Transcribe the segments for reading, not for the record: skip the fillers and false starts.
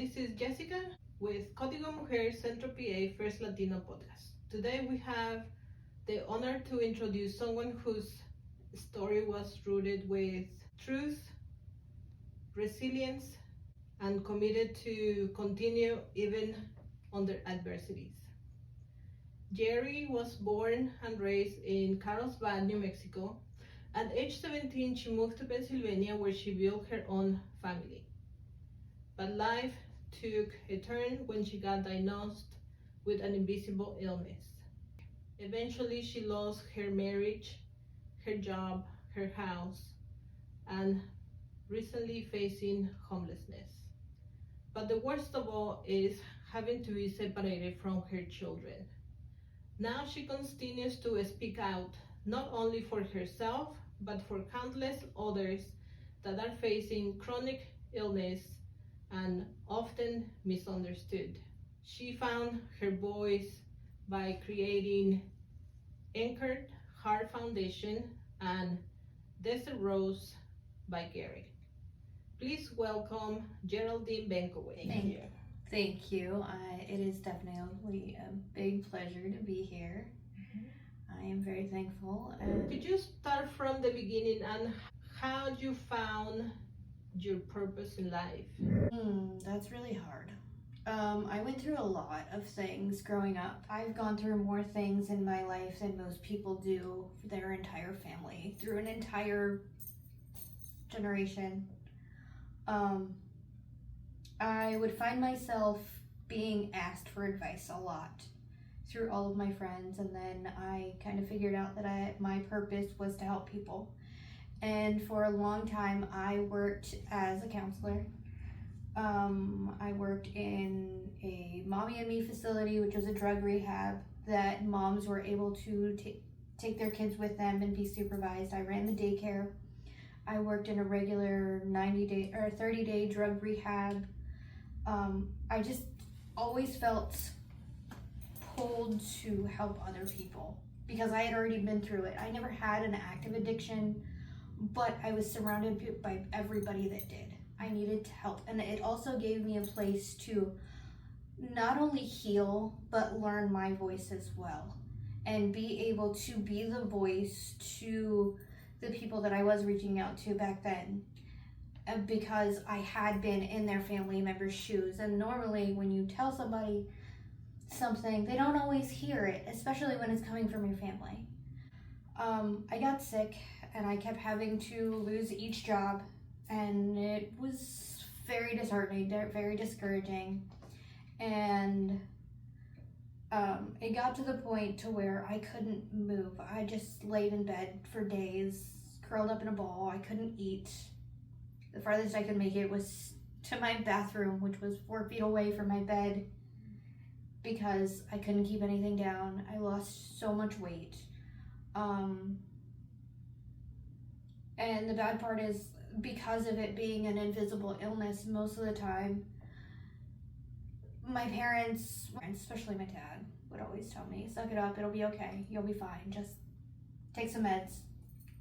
this is Jessica with Código Mujer Centro PA First Latino Podcast. Today we have the honor to introduce someone whose story was rooted with truth, resilience, and committed to continue even under adversities. Geri was born and raised in Carlsbad, New Mexico. At age 17, she moved to Pennsylvania where she built her own family. But life took a turn when she got diagnosed with an invisible illness. Eventually, she lost her marriage, her job, her house, and recently facing homelessness. But the worst of all is having to be separated from her children. Now she continues to speak out, not only for herself, but for countless others that are facing chronic illness and often misunderstood. She found her voice by creating Anchored Heart Foundation and Desert Rose by Geri. Please welcome Geraldine Benkoway. Thank you. It is definitely a big pleasure to be here. I am very thankful. Could you start from the beginning and how you found your purpose in life? That's really hard. I went through a lot of things growing up. I've gone through more things in my life than most people do for their entire family, through an entire generation. I would find myself being asked for advice a lot through all of my friends, and then I kind of figured out that my purpose was to help people. And for a long time, I worked as a counselor. I worked in a mommy and me facility, which was a drug rehab that moms were able to take their kids with them and be supervised. I ran the daycare. I worked in a regular 90-day or 30-day drug rehab. I just always felt pulled to help other people because I had already been through it. I never had an active addiction, but I was surrounded by everybody that did. I needed to help, and it also gave me a place to not only heal, but learn my voice as well, and be able to be the voice to the people that I was reaching out to back then, because I had been in their family members' shoes. And normally when you tell somebody something, they don't always hear it, especially when it's coming from your family. I got sick and I kept having to lose each job, and it was very disheartening, very discouraging. And it got to the point to where I couldn't move. I just laid in bed for days, curled up in a ball. I couldn't eat. The farthest I could make it was to my bathroom, which was 4 feet away from my bed, because I couldn't keep anything down. I lost so much weight. And the bad part is, because of it being an invisible illness, most of the time, my parents, especially my dad, would always tell me, suck it up, it'll be okay, you'll be fine, just take some meds,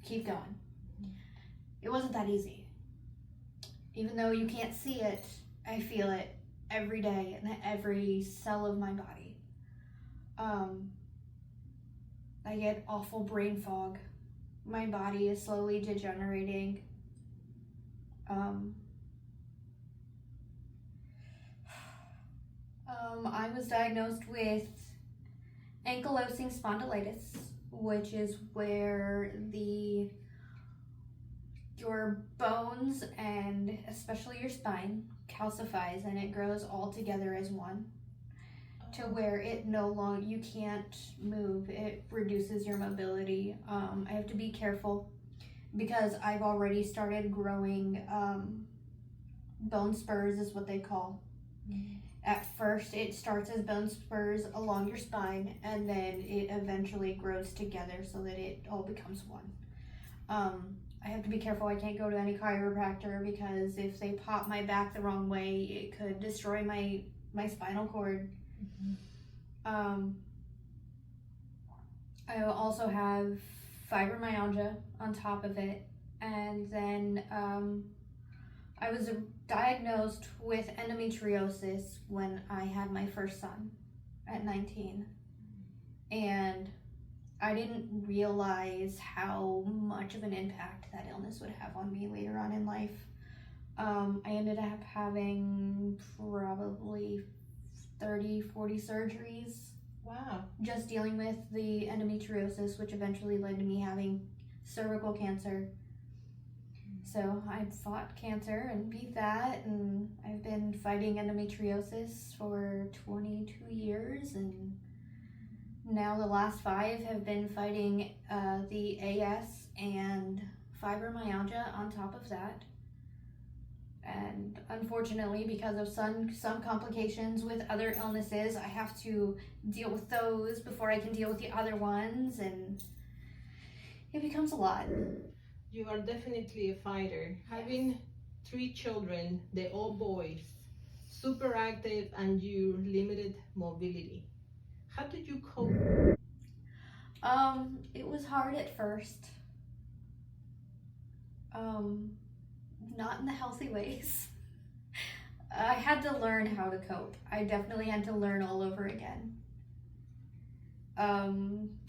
keep going. It wasn't that easy. Even though you can't see it, I feel it every day in every cell of my body. I get awful brain fog. My body is slowly degenerating. I was diagnosed with ankylosing spondylitis, which is where your bones and especially your spine calcifies, and it grows all together as one, to where it no longer, you can't move. It reduces your mobility. I have to be careful because I've already started growing bone spurs, is what they call. At first it starts as bone spurs along your spine, and then it eventually grows together so that it all becomes one. I have to be careful. I can't go to any chiropractor because if they pop my back the wrong way, it could destroy my spinal cord. I also have fibromyalgia on top of it, and then I was diagnosed with endometriosis when I had my first son at 19. And I didn't realize how much of an impact that illness would have on me later on in life. I ended up having probably 30, 40 surgeries. Wow. Just dealing with the endometriosis, which eventually led to me having cervical cancer. So I fought cancer and beat that, and I've been fighting endometriosis for 22 years, and now the last 5 have been fighting the AS and fibromyalgia on top of that. And unfortunately, because of some complications with other illnesses, I have to deal with those before I can deal with the other ones, and it becomes a lot. You are definitely a fighter. Having 3 children, they're all boys, super active, and you limited mobility. How did you cope? It was hard at first. Not in the healthy ways. I had to learn how to cope. I definitely had to learn all over again.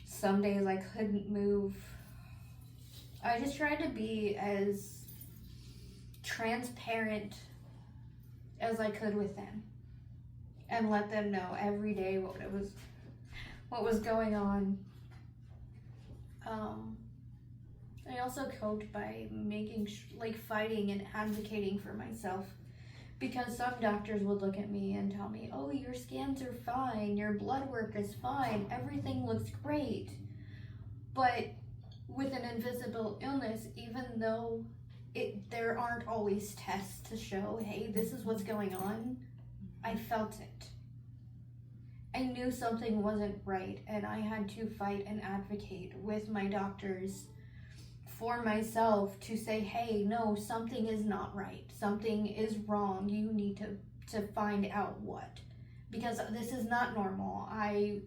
Some days I couldn't move. I just tried to be as transparent as I could with them and let them know every day what was going on. I also coped by fighting and advocating for myself, because some doctors would look at me and tell me, oh, your scans are fine, your blood work is fine, everything looks great. But with an invisible illness, even though there aren't always tests to show, hey, this is what's going on, I felt it. I knew something wasn't right, and I had to fight and advocate with my doctors for myself to say, hey, no, something is not right. Something is wrong. You need to find out what. Because this is not normal. I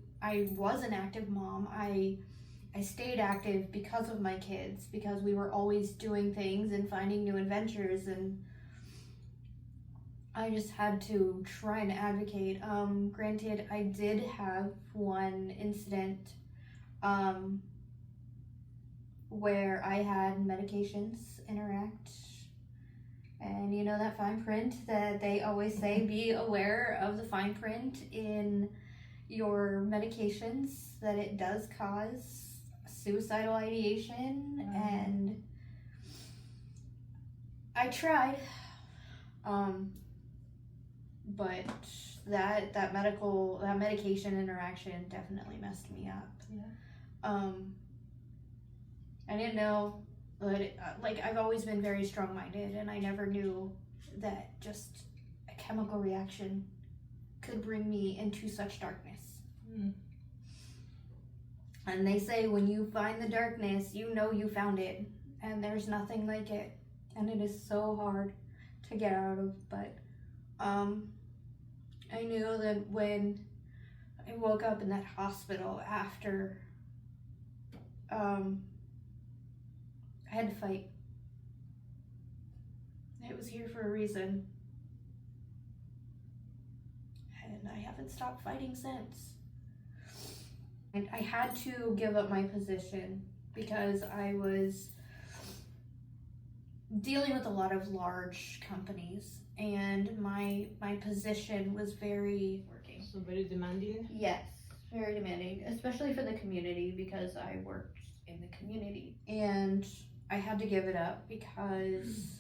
was an active mom. I stayed active because of my kids, because we were always doing things and finding new adventures, and I just had to try and advocate. Granted, I did have one incident where I had medications interact, and you know that fine print that they always say, be aware of the fine print in your medications, that it does cause suicidal ideation. And I tried, but that medication interaction definitely messed me up. Yeah. I didn't know, but I've always been very strong-minded, and I never knew that just a chemical reaction could bring me into such darkness. And they say when you find the darkness, you know you found it, and there's nothing like it, and it is so hard to get out of. But I knew that when I woke up in that hospital after, I had to fight. It was here for a reason, and I haven't stopped fighting since. And I had to give up my position because I was dealing with a lot of large companies, and my position was very So very demanding. Yes, very demanding, especially for the community, because I worked in the community. And I had to give it up because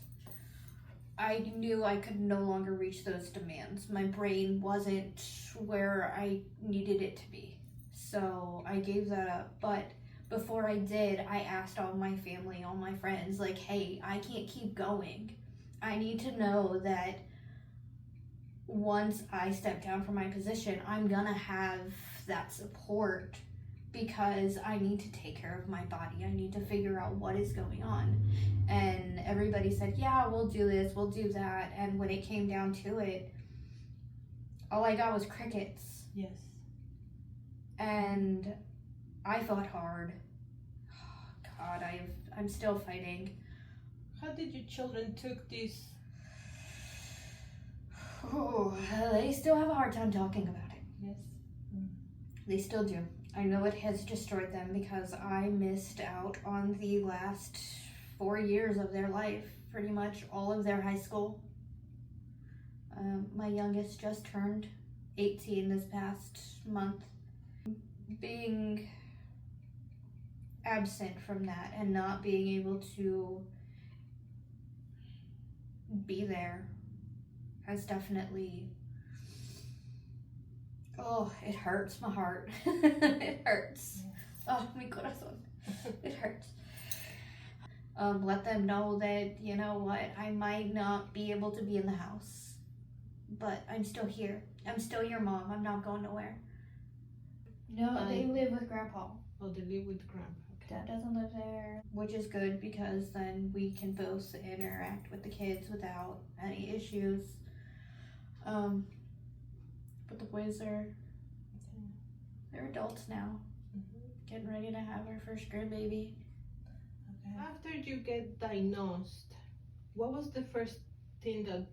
I knew I could no longer reach those demands. My brain wasn't where I needed it to be. So I gave that up. But before I did, I asked all my family, all my friends, like, hey, I can't keep going. I need to know that once I step down from my position, I'm gonna have that support, because I need to take care of my body. I need to figure out what is going on. And everybody said, yeah, we'll do this, we'll do that. And when it came down to it, all I got was crickets. Yes. And I fought hard. Oh, God, I'm still fighting. How did your children took this Oh, they still have a hard time talking about it. Yes. They still do. I know it has destroyed them because I missed out on the last 4 years of their life, pretty much all of their high school. My youngest just turned 18 this past month. Being absent from that and not being able to be there has definitely, oh, it hurts my heart. It hurts. Oh, mi corazón. It hurts. Let them know that, you know what, I might not be able to be in the house, but I'm still here. I'm still your mom. I'm not going nowhere. No, they live with Grandpa. Oh, they live with Grandpa. Okay. Dad doesn't live there, which is good because then we can both interact with the kids without any issues. But the boys are, they're adults now, getting ready to have our first grandbaby. Okay. After you get diagnosed, what was the first thing that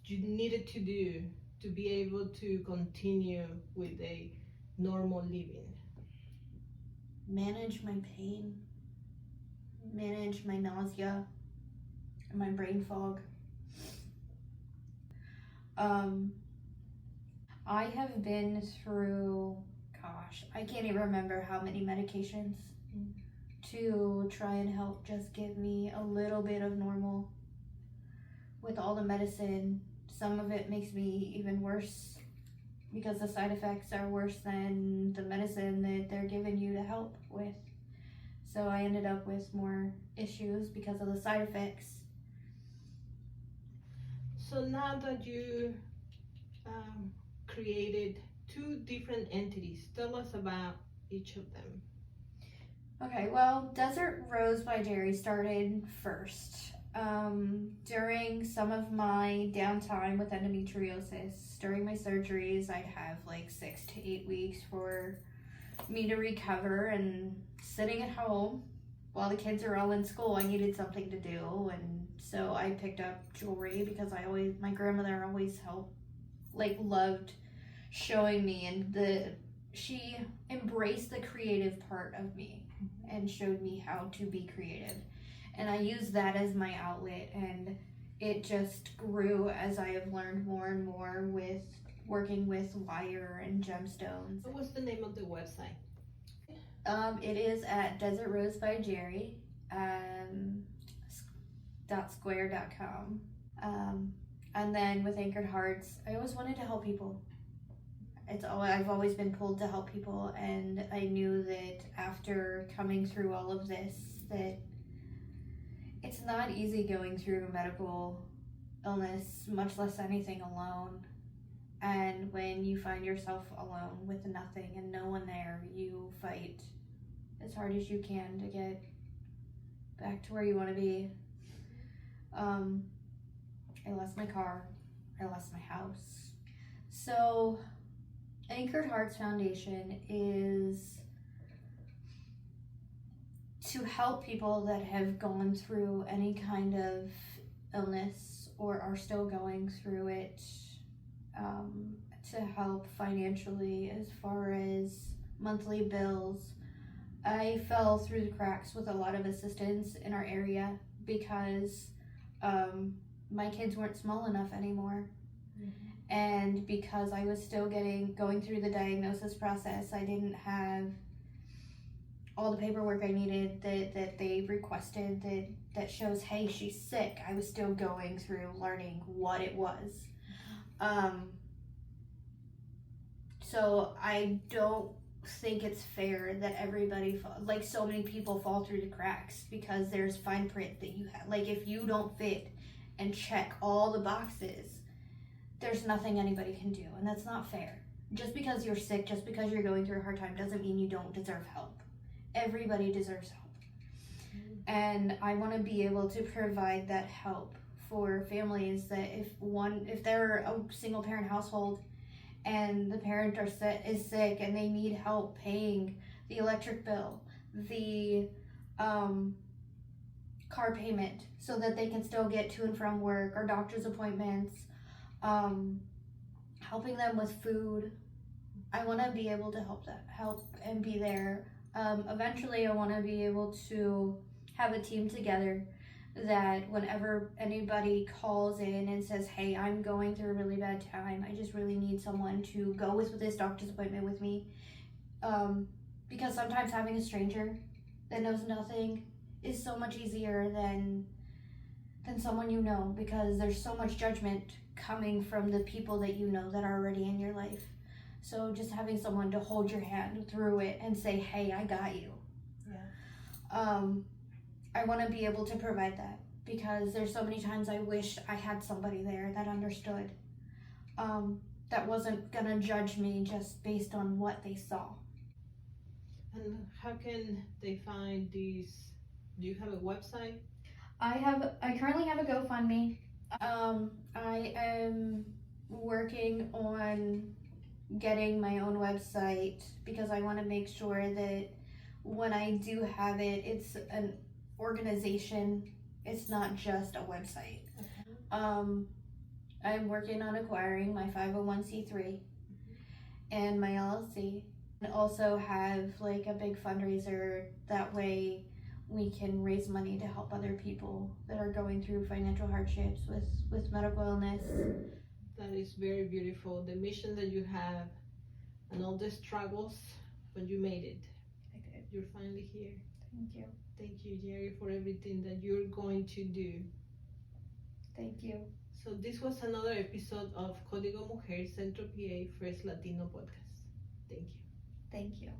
you needed to do to be able to continue with a normal living? Manage my pain, manage my nausea, and my brain fog. I have been through, gosh, I can't even remember how many medications to try and help just give me a little bit of normal. With all the medicine, some of it makes me even worse because the side effects are worse than the medicine that they're giving you to help with. So I ended up with more issues because of the side effects. So now that you created 2 different entities, tell us about each of them. Okay, well, Desert Rose by Geri started first. During some of my downtime with endometriosis, during my surgeries, I'd have like 6 to 8 weeks for me to recover, and sitting at home while the kids are all in school, I needed something to do, and so I picked up jewelry because my grandmother always loved showing me, and she embraced the creative part of me and showed me how to be creative. And I used that as my outlet, and it just grew as I have learned more and more with working with wire and gemstones. What was the name of the website? It is at Desert Rose by Geri, .square.com. And then with Anchored Hearts, I always wanted to help people. I've always been pulled to help people, and I knew that after coming through all of this, that it's not easy going through medical illness, much less anything alone. And when you find yourself alone with nothing and no one there, you fight as hard as you can to get back to where you want to be. I lost my car. I lost my house. So Anchored Hearts Foundation is to help people that have gone through any kind of illness or are still going through it, to help financially as far as monthly bills. I fell through the cracks with a lot of assistance in our area because my kids weren't small enough anymore. And because I was still going through the diagnosis process, I didn't have all the paperwork I needed that they requested that shows, hey, she's sick. I was still going through learning what it was. So I don't think it's fair that everybody, so many people fall through the cracks because there's fine print that you have. Like, if you don't fit and check all the boxes, there's nothing anybody can do, and that's not fair. Just because you're sick, just because you're going through a hard time, doesn't mean you don't deserve help. Everybody deserves help. And I want to be able to provide that help for families that if they're a single parent household and the parent is sick and they need help paying the electric bill, the car payment, so that they can still get to and from work or doctor's appointments, helping them with food. I want to be able to help and be there. Eventually, I want to be able to have a team together that whenever anybody calls in and says, hey, I'm going through a really bad time, I just really need someone to go with this doctor's appointment with me. Because sometimes having a stranger that knows nothing is so much easier than someone you know, because there's so much judgment coming from the people that you know that are already in your life. So just having someone to hold your hand through it and say, hey, I got you. Yeah. I want to be able to provide that, because there's so many times I wish I had somebody there that understood, that wasn't gonna judge me just based on what they saw. And how can they find these? Do you have a website? I currently have a GoFundMe. I am working on getting my own website, because I want to make sure that when I do have it, it's an organization. It's not just a website. Okay. I'm working on acquiring my 501c3 and my LLC, and also have like a big fundraiser. That way we can raise money to help other people that are going through financial hardships with medical illness. That is very beautiful. The mission that you have and all the struggles, but you made it. I did. You're finally here. Thank you. Thank you, Geri, for everything that you're going to do. Thank you. So this was another episode of Código Mujer Centro PA First Latino Podcast. Thank you. Thank you.